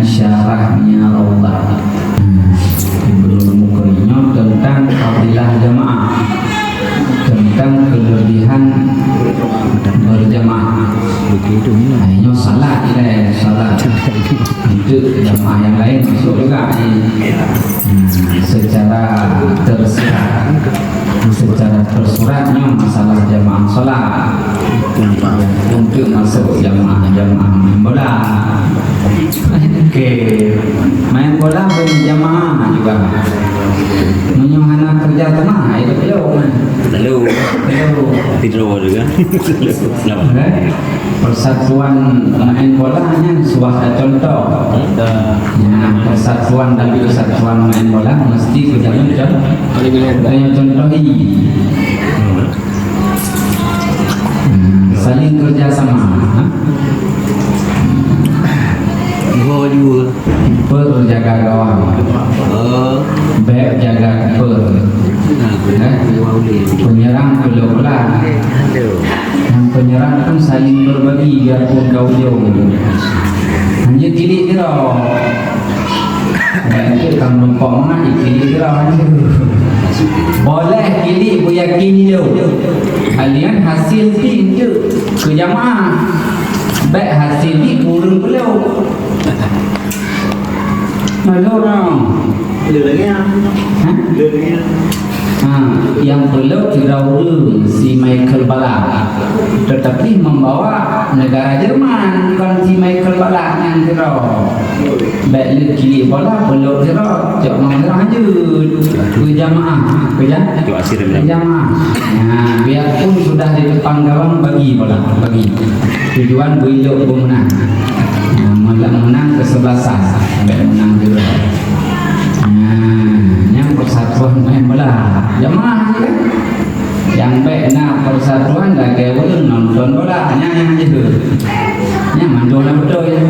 syarahnya Raudhah. Ibnu Muqrinyah tentang fadilah jamaah, tentang kelebihan berjamaah. Hanya salat tidak salat itu jamaah yang lain masuk juga secara tersirat, secara tersuratnya masalah jamaah salat untuk masuk jamaah bola. Main bola berjamaah juga. Menyuhana kerja tengah itu belum. Tidur juga. Persatuan main bolanya suatu contoh. Persatuan tapi persatuan main bola mesti kerjanya contohi. Saling kerjasama. Kiper jaga gawang, back jaga kiper, penyerang bola. Yang penyerang pun saling berbagi biarpun kau jauh. Hanya kiri kira. Itu kamu lupa mana kiri kira hanya. Boleh kiri yakin jauh. Kalian hasil itu ke jamaah. Baik hasil ni kurang beliau. Malu orang. Yang beliau didahului si Michael Ballack, tetapi membawa negara Jerman, bukan si Michael Ballack yang kira. Baik kiri bola beliau kira, cak mengerah je ke jamaah, ke jamaah. Biarpun sudah di depan gawang bagi bola, bagi. Tujuan beliau menang, menang kesebelasan, baik menang juga. Yang persatuan main bola jamaah kan, yang baik nak persatuan dah kaya nonton bola yang itu yang mandona betul ya.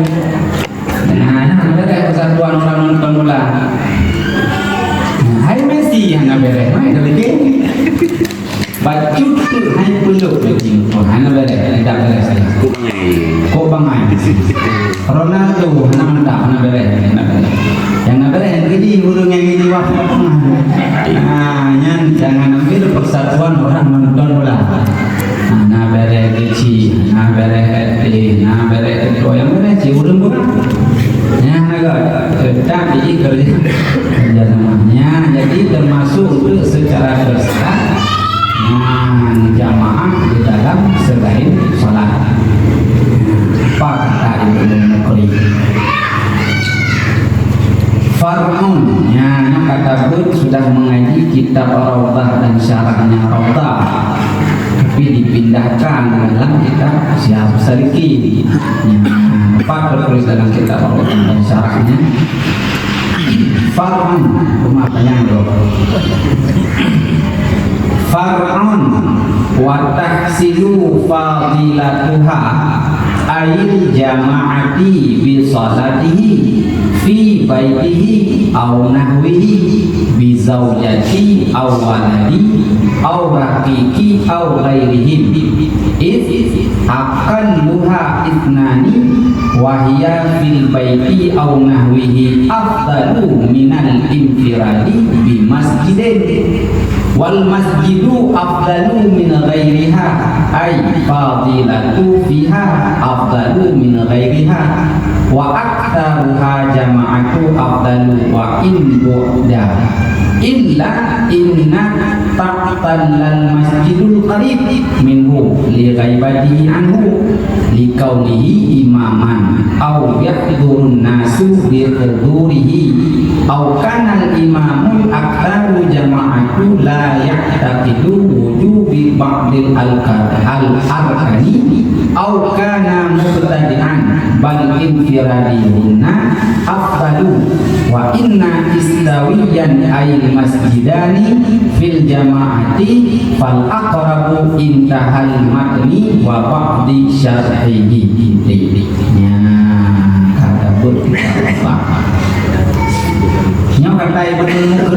Ada persatuan orang nonton bola. Hai Messi yang nak beres main dah betul. Baju tu hai peluk betul. Hana beres dah beres saya. Kok bangai. Ronaldo hana mendak hana beres. Yang nak beres yang gini burung yang gini waktu jangan ambil persatuan orang menonton bola. Nah beres kecil, nah beres nah beres itu yang beres si burung bola. Ya agak tetap di kerja namanya. Jadi termasuk untuk secara besar jamaah di dalam selain salat. Apa kata Ibnu Muqrinyah? Far'un, yang kata pun sudah mengaji kitab Raudhah dan syarahnya Raudhah, tapi dipindahkan dalam kitab Syarah Saliki. Apa tertulis dalam kitab Raudhah dan syarahnya? Far'un, rumah panjang dong. Far'un wa tahsilu fadilatuha ayil jama'ati bi salatihi fi baitihi aw nahwihi bi zawjati aw waladi aw raqiqi aw ghairihim akan luha itnani wa hiya fil baiti aw nahwihi afdalu minal infiradi bi masjidin wal masjidu afdalu min ghairiha ay fadilatu fiha afdalu min ghairiha wa aktsaruha jama'atu afdalu wa in bu'da illa inna taqtallal masjidul qarib minhu li ghaibatihi anhu li kaunihi imaman aw yahdurun nasu bi hudurihi aw kana al imamul aktsaru jama'atu la ya'taqidu wujubi ba'dil al-arkani aw kana mubtadi'an bal infiradihunna afdalu wa inna istawiyan ayil masjidani fil jama'ati fal aqrabu intahal matni wa ba'di syarhihi. Ya kata berkata nya kata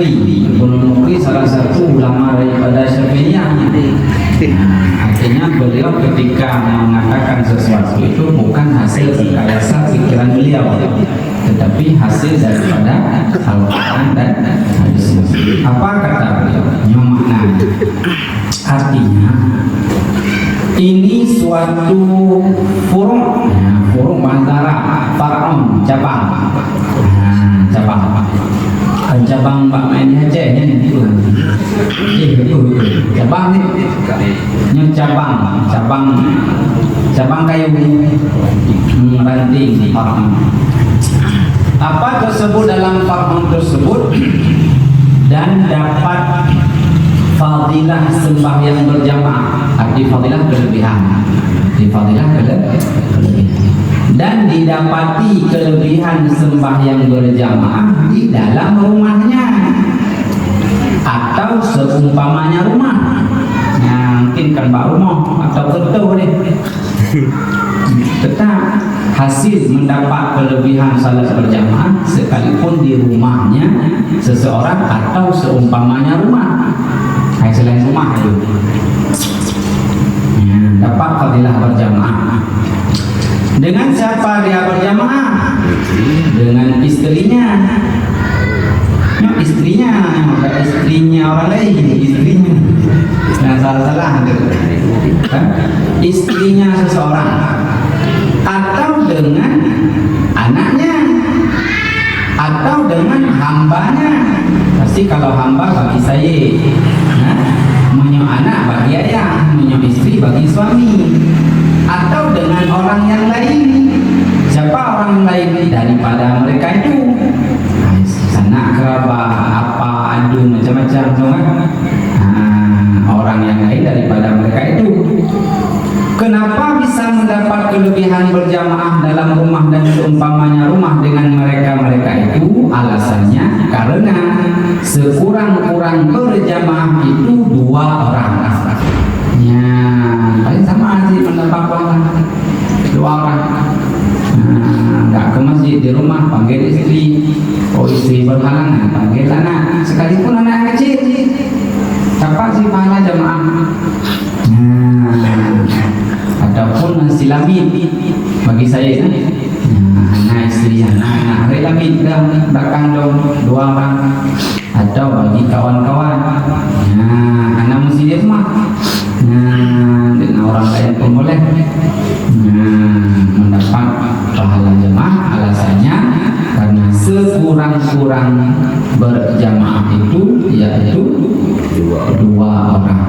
Ibnu Muqri salah satu ulama daripada Syafi'iyah. Artinya beliau ketika mengatakan sesuatu sesuatu itu bukan hasil rekayasa pikiran beliau, tetapi hasil daripada Al-Quran dan hadis. Apa kata beliau? Yang makna artinya ini suatu furu', furu' antara far'un, cabang, cabang Pak main di Aceh itu cabang ni cabang kayu ranting far'un. Apa tersebut dalam far'un tersebut? Dan dapat fadilah sembahyang berjamaah. Arti fadilah kelebihan. Dan didapati kelebihan sembahyang berjamaah di dalam rumahnya atau seumpamanya rumah. Mungkin kan bak rumah atau kereta deh. Tetap hasil mendapat kelebihan salat berjamaah sekalipun di rumahnya seseorang atau seumpamanya rumah. Selain rumah itu dapat fadilah berjamaah. Dengan siapa dia berjamaah? Dengan istrinya. Bukan istrinya orang lain, istrinya. Jangan salah-salah. Istrinya seseorang atau dengan anaknya atau dengan hambanya. Pasti kalau hamba bagi saya, menyo anak bagi ayah, menyo istri bagi suami, atau dengan orang yang lain. Siapa orang lain daripada mereka itu? Sanak kerabat, apa, adu, macam-macam, orang yang lain daripada mereka itu. Kenapa bisa mendapat kelebihan berjamaah dalam rumah dan seumpamanya rumah dengan mereka-mereka itu? Alasannya karena sekurang-kurang berjamaah itu 2 orang. Ya, paling sama sih pendapat 2 orang. Enggak ke masjid, di rumah panggil istri. Oh, istri berhalangan panggil anak, sekalipun anak kecil. Siapa sih pahala jamaah? Ataupun silamin bagi saya anak istri anak relamin belakang dong 2 orang, atau bagi kawan-kawan anak mesti di rumah dengan orang lain pun boleh mendapat pahala jamaah. Alasannya karena sekurang-kurang berjamaah itu yaitu 2 orang.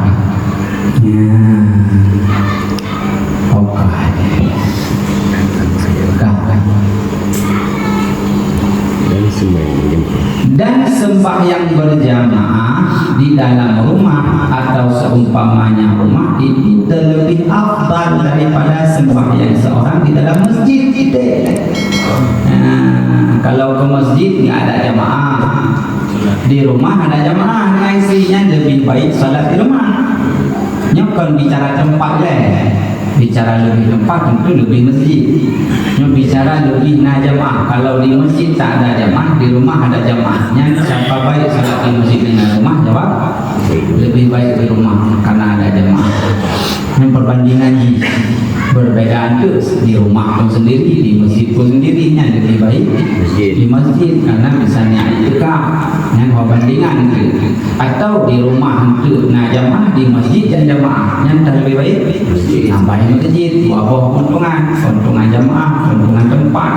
Dan sembahyang berjamaah di dalam rumah atau seumpamanya rumah itu terlebih afdal daripada sembahyang seorang di dalam masjid. Kalau ke masjid nggak ada jamaah, di rumah ada jamaah dengan istrinya, lebih baik salat di rumah. Nyokon bicara tempat bicara lebih tempat tentu lebih masjid. Bicara lebih jamaah. Kalau di masjid tak ada jamaah, di rumah ada jamaahnya. Siapa baik salat di masjid dengan rumah? Jawab lebih baik di rumah karena ada jamaah. Yang perbandingan berbedaan itu di rumah pun sendiri, di masjid pun sendirinya lebih baik di masjid karena misalnya itikaf yang perbandingan itu, atau di rumah itu jamaah, di masjid dan jamaah yang lebih baik nambahin masjid, buah keuntungan jamaah, keuntungan tempat.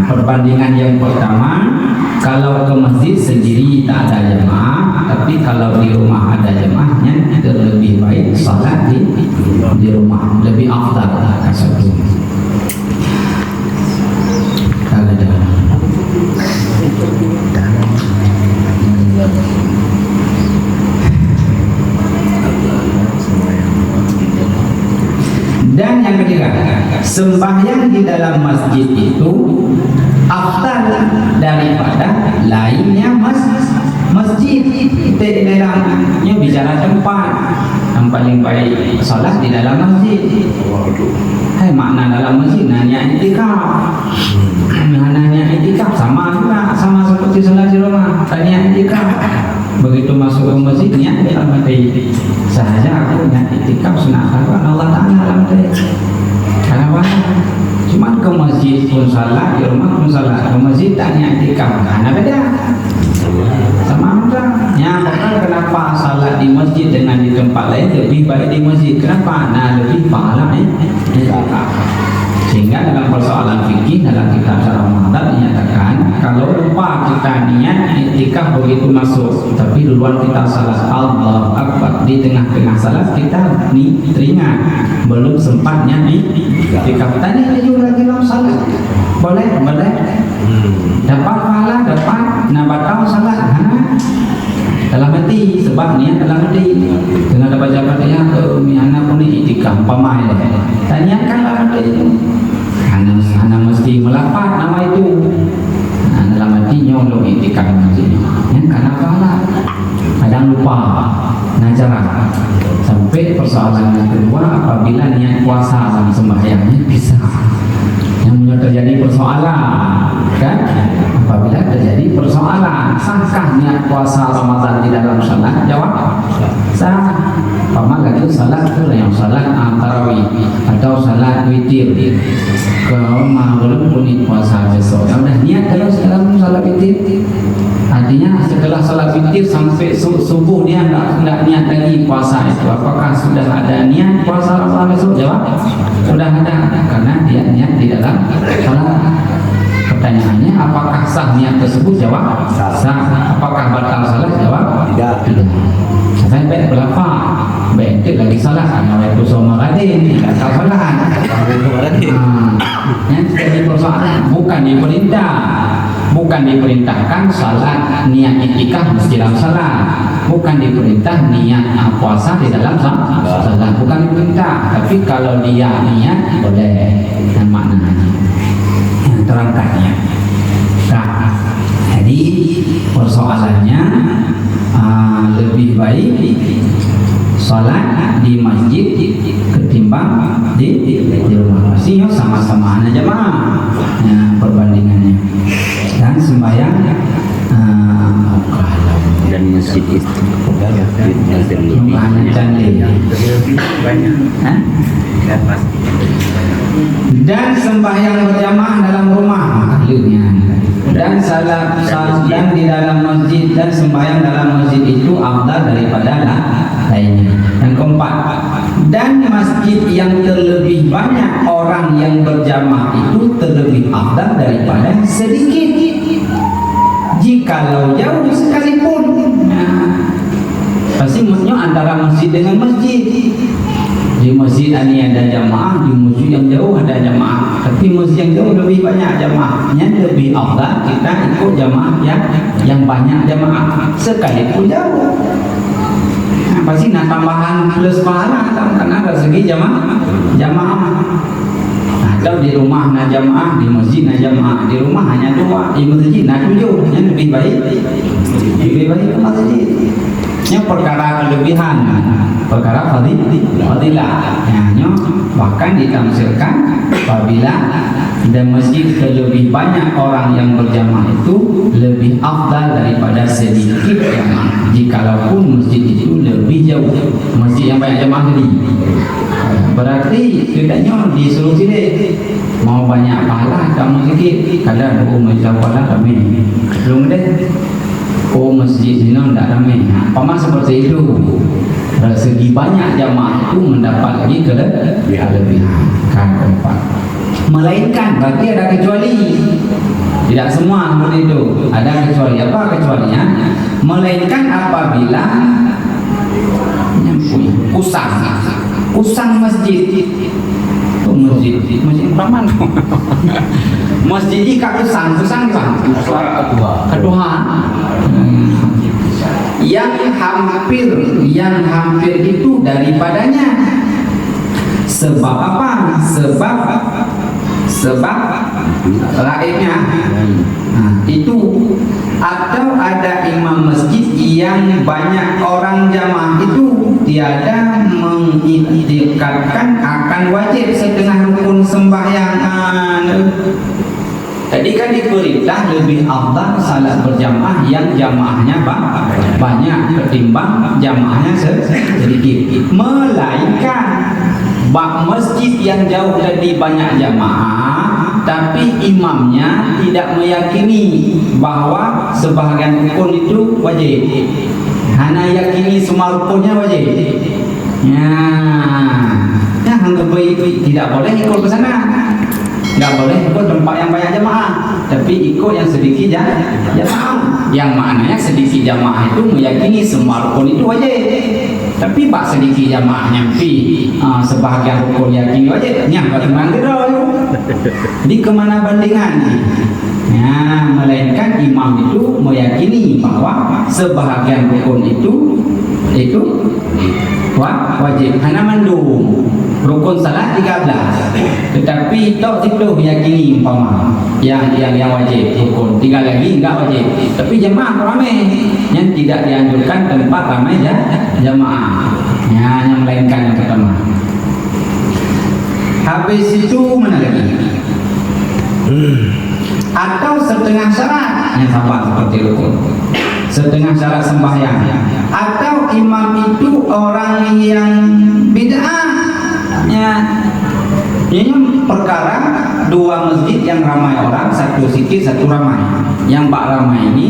Perbandingan yang pertama, kalau ke masjid sendiri tak ada jamaah, tapi kalau di rumah ada jamaahnya itu lebih baik salat di rumah, lebih afdal satu. Dan yang ketiga, sembahyang di dalam masjid itu afdal daripada lainnya masjid. Dalamnya bicara tempat yang paling baik salat di dalam masjid. Makna dalam masjid nanya itikaf. Nanya itikaf sama juga, sama seperti salat di rumah. Tanya itikaf. Begitu masuk ke masjidnya dia sahaja aku nak itikaf sunat Allah Taala dalam tadi. Kenapa? pun salat, di rumah pun salat. Ke masjid tak niat iktikaf. Nah, beda. Sama macam. Ya, maka kenapa salat di masjid dengan di tempat lain lebih baik di masjid? Kenapa? Nah, lebih pahala iktikaf. Sehingga dalam persoalan fikih dalam kitab Syarah Muhadzab dinyatakan kalau lupa kita niat iktikaf begitu masuk, tapi duluan kita salat Allahu Akbar di tengah-tengah salat kita teringat belum sempat niat iktikaf. Tadi juga lagi dalam salat. Boleh? Dapat pahala, dapat batal salat. Dalam hati sebab niat dalam hati dengan ada baca Fatihah mi anak pun iktikaf pamai tanyakan dalam hati anak mesti melapat nama itu dalam hati nyolong iktikaf masjid karena pahala kadang lupa cara sampai persoalan yang kedua apabila niat puasa dalam sembahyangnya bisa yang terjadi persoalan kan apabila terjadi persoalan sahkah niat puasa Ramadan di dalam salat? Jawab sah. Paman lagi salat itu yang salat tarawih atau salat witir kalau malam pun puasa besok ya udah niat terus dalam salat witir artinya setelah salat witir sampai subuh dia tidak niat lagi puasa itu apakah sudah ada niat puasa Ramadan besok? Jawab sudah ada karena dia niat di dalam salat. Pertanyaannya apakah sah niat tersebut? Jawab sah. Apakah batal salat? Jawab tidak. Sampai berapa? Bentuk lagi salat karena itu sama radin batal salat. Yang jadi persoalan bukan diperintahkan salat niat iktikaf mesti dalam salat. Bukan diperintah niat puasa di dalam salat. Bukan diperintah. Tapi kalau dia niat boleh. Dan maknanya terangkannya. Nah, jadi persoalannya lebih baik salat di masjid ketimbang di rumah. Pastinya sama-sama aja jamaah perbandingannya. Dan sembahyang dan masjid itu banyak cantik. Dan sembahyang berjamaah dalam rumah maklumnya dan salat dan di dalam masjid dan sembahyang dalam masjid itu afdal daripada lainnya. Yang keempat, dan masjid yang terlebih banyak orang yang berjamaah itu terlebih afdal daripada sedikit jikalau jauh sekalipun. Pasti maksudnya antara masjid dengan masjid. Di masjid ini ada jamaah, di masjid yang jauh ada jamaah. Tapi masjid yang jauh lebih banyak jamaahnya, lebih afdal kita ikut jamaah yang banyak jamaah sekalipun jauh. Pasti nak tambahan plus pahala karena ada segi jamaah. Atau di rumah nak jamaah, di masjid nak jamaah. Di rumah hanya 2, di masjid nak 7. Yang lebih baik ke masjid. Yang perkara kelebihan, perkara fadilah. Bahkan ditamsilkan apabila di masjid lebih banyak orang yang berjamaah itu lebih afdal daripada sedikit jamaah. Jikalaupun masjid itu lebih jauh, masjid yang banyak jamaah tadi, berarti tidaknya disuruh sini mau banyak pahala kamu sedikit. Kadang masjid pahala kami belum deh. Masjid sini tidak ramai. Paman seperti itu. Dari segi banyak jamaah itu mendapat lagi kelebihan. Kan keempat. Melainkan berarti ada kecuali. Tidak semua seperti itu. Ada kecuali. Apa kecualinya? Melainkan apabila kusang masjid. Masjid Praman. Masjid ika kusang kedua. Yang hampir itu daripadanya. Sebab apa? Sebab lainnya itu atau ada imam masjid yang banyak orang jamaah itu tiada mengiktikadkan akan wajib setengah rukun sembahyang. Tadi kan diperintah lebih afdal salat berjamaah yang jamaahnya banyak ketimbang jamaahnya sedikit. Melainkan bak masjid yang jauh tadi banyak jamaah tapi imamnya tidak meyakini bahwa sebahagian rukun itu wajib. Hanya yakini semua rukunnya wajib. Ya, anggap baik tidak boleh ikut ke sana. Tidak boleh ikut tempat yang banyak jamaah, tapi ikut yang sedikit jamaah. Yang maknanya sedikit jamaah itu meyakini semua rukun itu wajib. Tapi bak sedikit jamaah nyampi sebahagian rukun yakini wajib. Nyam bagaimana kira? Di kemana bandingan? Ya, melainkan imam itu meyakini bahwa sebahagian rukun itu wajib. Hanya mandum. Rukun salat 13. Tetapi tok itu yakini umpama yang wajib rukun. 3 lagi enggak wajib. Tapi jemaah ramai yang tidak dianjurkan tempat ramai jemaah. Ya, yang melainkan yang pertama. Habis itu mana lagi? Atau setengah syarat yang sama seperti rukun. Setengah syarat sembahyang. Atau imam itu orang yang bid'ah. Ya, ini perkara dua masjid yang ramai orang, satu sedikit, satu ramai. Yang Pak ramai ini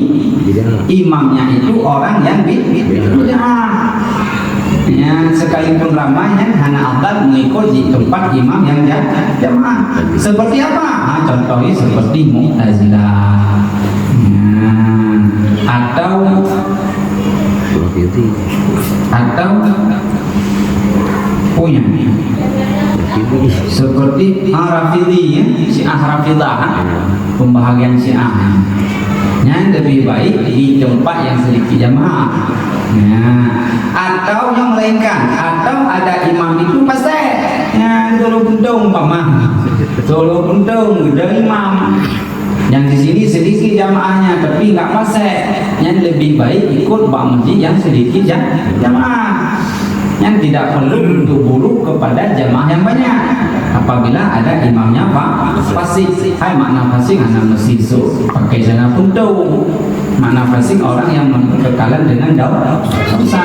imamnya itu orang yang bid'ah. Ya, sekalipun ramainya hanya afdal mengikut di tempat imam yang jamaah. Seperti apa? Contohnya seperti Mu'tazilah. Atau punya seperti Rafidhi ya, Syiah Rafidah, pembahagian Syiah. Yang lebih baik di tempat yang sedikit jamaah. Ya. Atau yang melainkan, atau ada imam itu pasti ya, Solo Buntung umpama. Solo Buntung dari imam. Yang di sini sedikit jamaahnya tapi enggak pasai. Yang lebih baik ikut bak masjid yang sedikit jamaah. Yang tidak perlu untuk buruk kepada jamaah yang banyak. Apabila ada imamnya fasik. Hai makna fasik hanya mesti pakai jana puntung. Makna fasik orang yang berkekalan dengan dosa.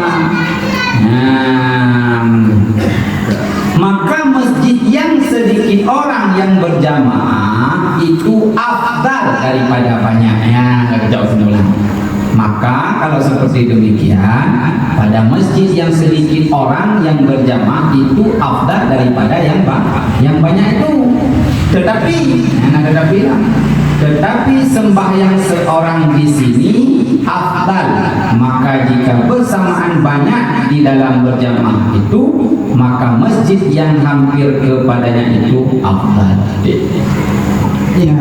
Maka masjid yang sedikit orang yang berjamaah itu afdal daripada banyaknya. Jauh senulang. Maka kalau seperti demikian, pada masjid yang sedikit orang yang berjamaah itu afdal daripada yang banyak itu. Tetapi sembahyang seorang di sini afdal. Maka jika bersamaan banyak di dalam berjamaah itu, maka masjid yang hampir kepadanya itu afdal. Ya.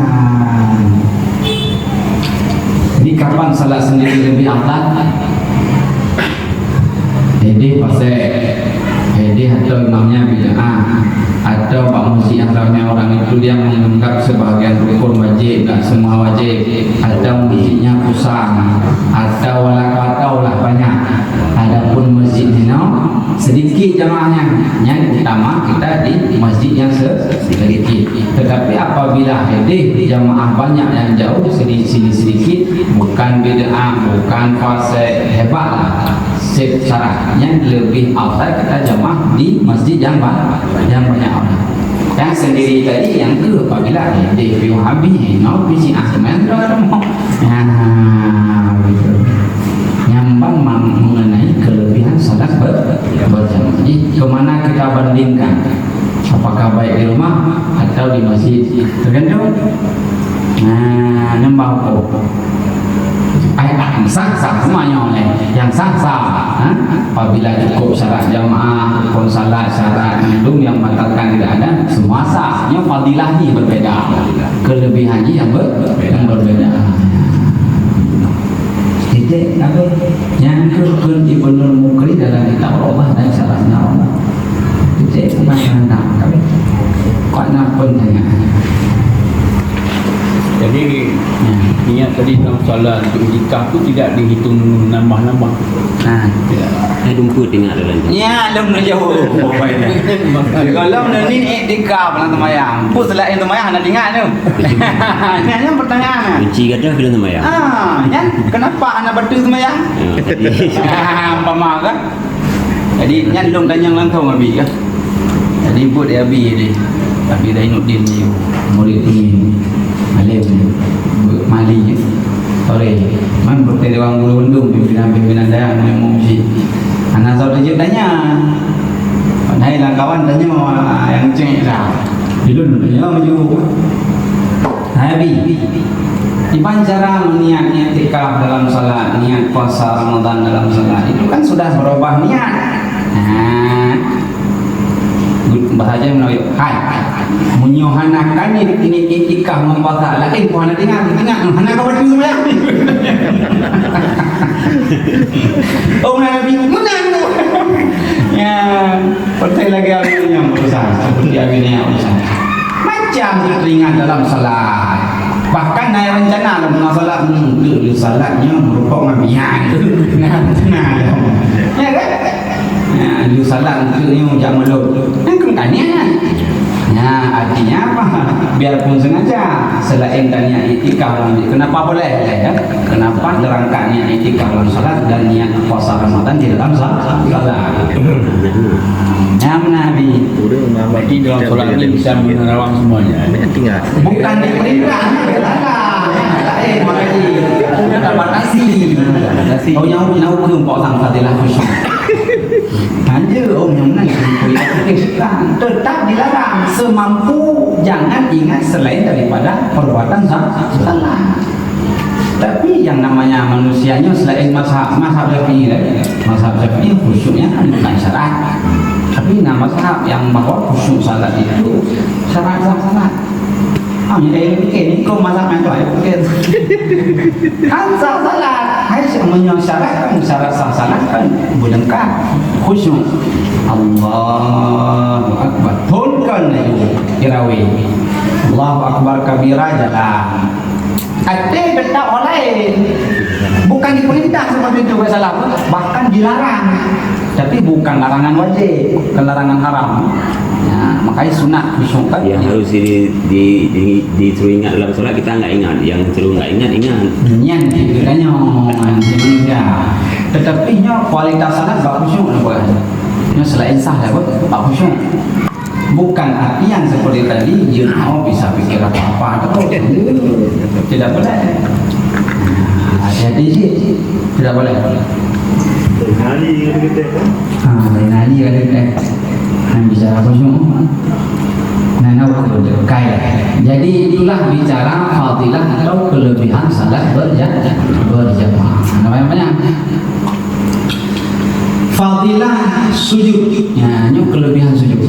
Jadi kapan salat sendiri lebih afdal? Jadi atau imamnya bid'ah, atau pak masjid yang ramai orang itu dia menganggap sebahagian rukun wajib, tak semua wajib, atau masjidnya kusang, atau lah banyak. Adapun masjid ini sedikit jamaahnya, yang utama kita di masjid yang sedikit. Tetapi apabila jamaah banyak yang jauh sedikit, bukan bid'ah, bukan fase hebat lah. Syaratnya lebih afdal kita jamaah di masjid yang banyak orang. Yang sendiri tadi yang ke apabila view habis bisi asmen nyambang mengenai kelebihan salat berjamaah. Jadi kemana kita bandingkan? Apakah baik di rumah atau di masjid? Tergantung. Nyambang sah semuanya oleh yang sah apabila cukup syarat jamaah, rukun salat, syarat minum yang batalkan tidak ada, semua sah. Yang fadilahnya berbeda, kelebihannya yang berbeda. Titik apa yang rukun Ibnul Muqri dalam kitab Allah dan syaratnya Allah. Titik macam kami kau nak pun tanya. Jadi niat tadi dalam soalan untuk nikah tu tidak dihitung nambah-nambah. Saya dumpu tengok dalam tu. Ya, lem nak jauh. Kalau ni iktikaf dalam sembahyang. Pun selain sembahyang nak ingat tu. Ini pertanyaan. Kunci kata film sembahyang. Kan kenapa anak betul sembahyang? Umpama kan. Jadi nyandung tanya langsung abi kan. Jadi buat dia abi ni. Tapi Zainuddin ni murid ni Alim Mali sore man bertemu orang Bulu Bendung pimpinan daerah yang mengungsi. Anak saudara dia tanya, padahal lah kawan tanya yang cengik lah. Bilun tanya maju. Nabi, gimana cara meniat i'tikaf dalam salat, niat puasa Ramadan dalam salat? Itu kan sudah berubah niat. Bahasa menawi hai munyohanakan ini i'tikaf mempuasa lain puana dengar hana kau berdua semula. Oh Nabi menang tu. Ya, pertai lagi awalnya berusaha seperti awalnya berusaha. Macam teringat dalam salat. Bahkan naik rencana dalam salat tu salatnya merupakan mabihan tu. Tenang. Ya kan? Ya, lu salat tu yang jangan malu. Yang tanya. Ya, artinya apa? Biarpun sengaja selain niat i'tikaf dalam kenapa boleh ya? Kenapa terangkat niat i'tikaf dalam salat dan niat puasa Ramadan di dalam salat? Ya Nabi. Berarti dalam solat ini bisa menerawang semuanya. Bukan diperintah, makanya sudah dapat nasi. Oh yang ke Pak Sang Fadilah khusyuk. Hanya yang nak tetap dilarang semampu, jangan ingat selain daripada perbuatan salah. Tapi yang namanya manusianya selain mazhab Syafi'i, mazhab Syafi'i khusyuknya kan bukan syarat. Tapi nama mazhab yang bahawa khusyuk salat itu syarat salat. Jadi fikir ni kau mazhab yang tu ayo fikir. Kan salat, hai menyyaratkan syarat salat kan berlengkap khusyuk. Allahu Akbar. Tonkan itu Irawi. Allahu Akbar kabira jalan. Ada benda oleh bukan diperintah seperti itu salah, bahkan dilarang. Tapi bukan larangan wajib, bukan larangan haram. Ya, makanya sunat disyukkan. Yang harus disuruh ingat dalam solat kita enggak ingat, yang suruh enggak ingat. Nyan katanya manusia. Tetapi nya kualitas salat tak khusyuk apa? Nya selain sah apa? Tak khusyuk. Bukan artian seperti tadi dia bisa fikir apa-apa atau tidak boleh. Jadi tidak boleh. Lain hari ada yang bicara khusyuk. Jadi itulah bicara fadilah atau kelebihan salat berjamaah. Namanya fadilah sujud. Ya, ini kelebihan sujud.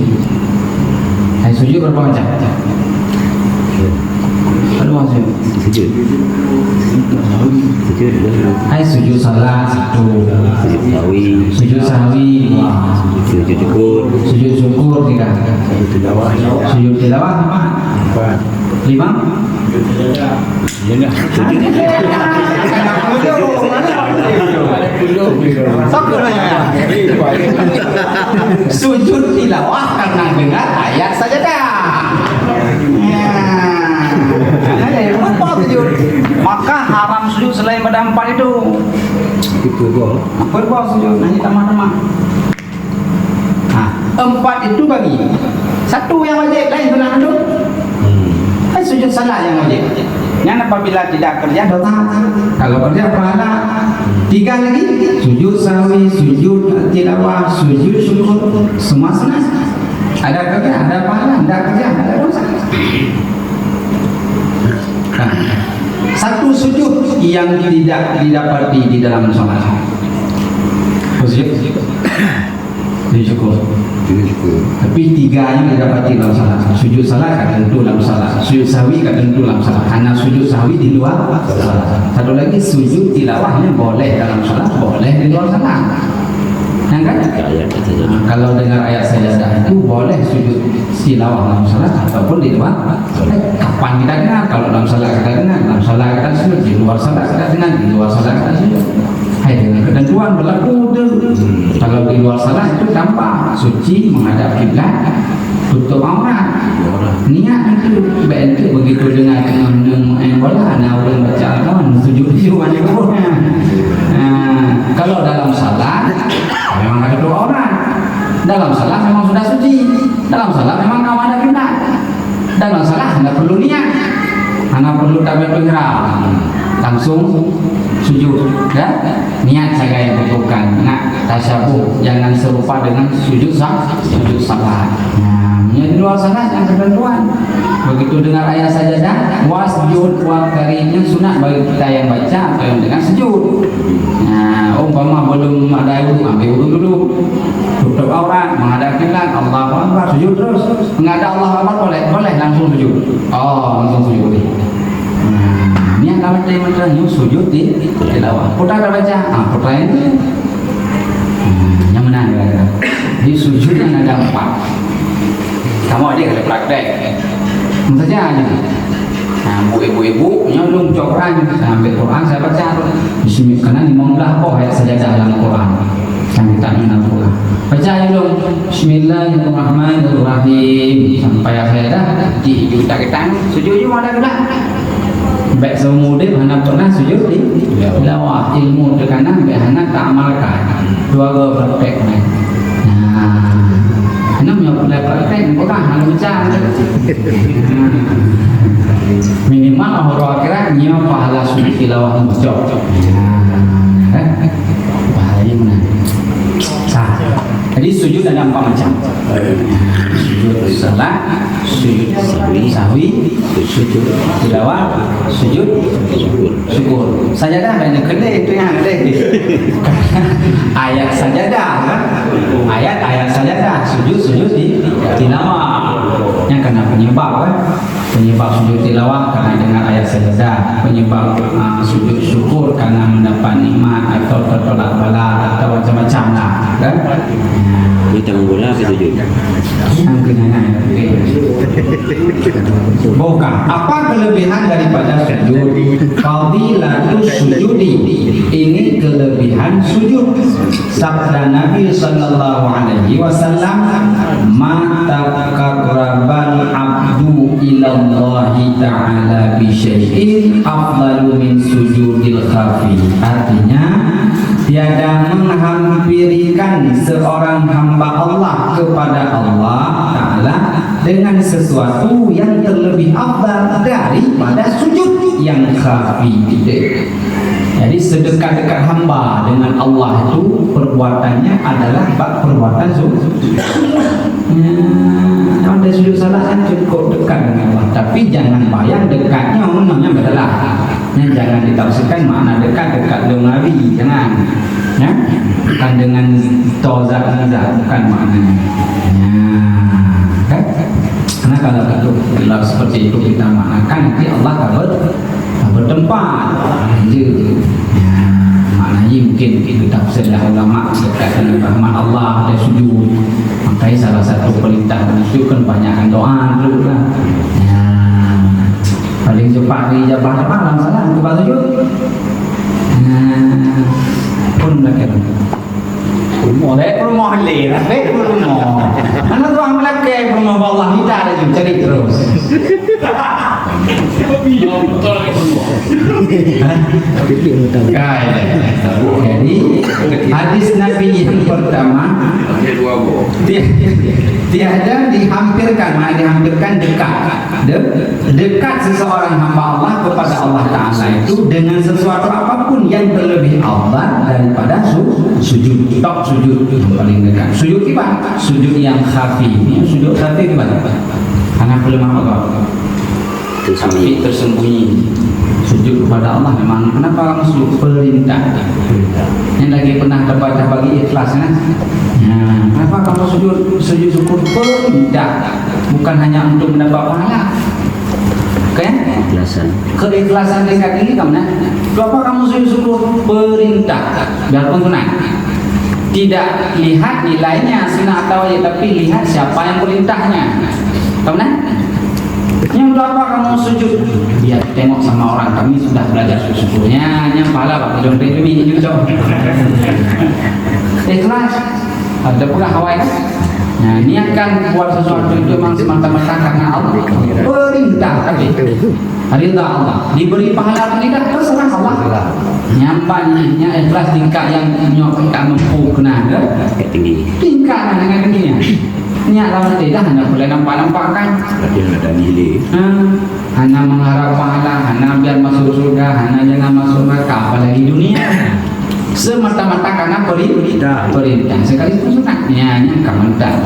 Hai sujud berapa macam? Ada macam Sujud. hai sujud salat satu, sujud sahwi dua, sujud syukur tiga, sujud tilawah empat, lima. Sujud tilawah karena dengar ayat sajadah. Maka haram sujud selain pada empat itu. Berbuat sujud nanti tamah-tamah. Empat itu bagi satu yang wajib, lain sunnah itu. Kan sujud salat yang wajib. Yang apabila tidak kerja dosa, kalau kerja pahala. Tiga lagi sujud sahwi, sujud tilawah, sujud syukur, semua sunnah. Ada kerja, ada pahala, ada kerja, ada dosa. Satu sujud yang tidak didapati di dalam salat. Sujud syukur. Tapi tiga yang didapati dalam salat. Sujud salat kan tentu dalam salat. Sujud sahwi kan tentu dalam salat. Karena sujud sahwi di luar salat. Satu lagi sujud tilawahnya boleh dalam salat, boleh di luar salat. Yang kan? Kalau dengar ayat sajadah itu boleh sujud tilawah dalam salat ataupun di luar. Kapan kita dengar? Kalau dalam salat kita dengar, dalam salat kita sujud, di luar salat kita dengar, di luar salat kita sujud. Hai dengan ketentuan berlaku tu. Kalau di luar salat itu tampak suci menghadap kiblat, tutup aurat. Niat itu baik itu begitu dengar bola ana orang baca kawan sujud mana boleh. Kalau dalam salat memang ada dua orang. Dalam salat memang sudah suci. Dalam salat memang kawan ada kiblat. betul langsung sujud ya. Niat saya yang butuhkan tasyabuh, jangan serupa dengan sujud salat. Yang di luar salat yang ketentuan. Begitu dengar ayat sajadah wasjud wa karimnya sunat bagi kita yang baca atau yang dengan sujud. Umpama belum ada wudu, ambil wudu dulu, tutup aurat, menghadap kiblat, Allahu Akbar, sujud terus. Menghadap Allah Akbar boleh langsung sujud. Langsung sujud. Ini yang kami terima sujud di tilawah. Putra ada baca, putra ini yang mana ya? Di sujud yang ada 4. Kamu ada kalau praktek, saja aja. Ibu-ibu nyolong Quran, sampai Quran saya baca. Bismillah, karena 15 ayat saja dalam Quran. Yang kita mengenal baca dong. Bismillahirrahmanirrahim sampai akhir dah. Di juta kita sujud ada ke tak? Baik seumur hidup anak pernah sujud di tilawah, ilmu tekanan baik anak tak amalkan. Dua praktek ni. Anak punya praktek orang anak baca. Minimal orang akhirat nyiap pahala sujud tilawah muncul. Pahalanya mana? Jadi sujud ada 4 macam. Sujud salat, sujud sahwi, sujud tilawah, sujud syukur. Sajadah banyak kedai itu yang ada. Ayat sajadah kan? Ayat sajadah, sujud di tilawah. Yang kena penyebab kan? Penyebab sujud tilawah karena dengar ayat sajadah, penyebab sujud syukur karena mendapat nikmat atau tertolak bala atau macam-macam lah kan? Kita membola ke sujud. Yang kenangan bukan apa kelebihan daripada sujud. Fadilatul sujudi, ini kelebihan sujud. Sabda Nabi sallallahu alaihi wasallam, ma taqarrabal abdu ilallahi ta'ala bi syai'in afdalu min sujudil khafi. Artinya tiada menghampirikan seorang hamba Allah kepada Allah Ta'ala dengan sesuatu yang terlebih afdal daripada sujud yang khafi. Jadi sedekat-dekat hamba dengan Allah itu perbuatannya adalah perbuatan sujud. Ada sujud salat kan cukup dekat dengan Allah, tapi jangan bayang dekatnya umumnya adalah. Jangan ditafsirkan makna dekat lungawi, jangan. Ya, bukan dengan tozak bukan maknanya. Kan? Karena kalau gelap seperti itu kita maknakan nanti Allah kabar bertempat. Maknanya mungkin ditafsirlah ulama dekat dengan rahmat Allah ada sujud. Makanya salah satu perintah itu kan banyakkan doa dulu lah. Paling cepat dijabah dalam salat kepada sujud. Pun belakang. Rumah le lah, rumah. Mana tu amal ke rumah Allah kita ada juga cari terus. Jadi hadis Nabi yang pertama tiada dihampirkan dekat seseorang hamba Allah kepada Allah Ta'ala itu dengan sesuatu apapun yang terlebih afdal daripada sujud. Tok sujud yang paling dekat. Sujud apa? Sujud yang khafi. Sujud khafi apa? Anak pelemah Allah tersembunyi. Sujud kepada Allah memang kenapa kamu sujud perintah? Yang lagi pernah terbaca bagi ikhlas kan? Kenapa kamu sujud syukur perintah? Bukan hanya untuk mendapat pahala. Kan? Keikhlasan dekat ini kamu nak. Kenapa kamu sujud syukur perintah? Biarpun sunat. Tidak lihat nilainya sunat atau wajib, tapi lihat siapa yang perintahnya. Kamu nak? Yang berapa kamu sujud? Biar tengok sama orang kami sudah belajar syukurnya. Yang pahala pak hidung demi juga. Ikhlas. Ada pula Hawaii kan? Nah, niatkan buat sesuatu itu memang semata-mata karena Allah. Perintah tapi ridha Allah. Diberi pahala atau tidak terserah Allah. Nyampainya ikhlas tingkat yang nyok tak mampu kena tinggi. Tingkat dengan tingginya. niat lawan tidak hanya boleh nampak-nampak kan. Tapi yang ada nilai. Hanya mengharap pahala, hanya biar masuk surga, hanya jangan masuk neraka, apalagi dunia. Semata-mata karena perintah. Sekalipun sunatnya hanya kamu tak.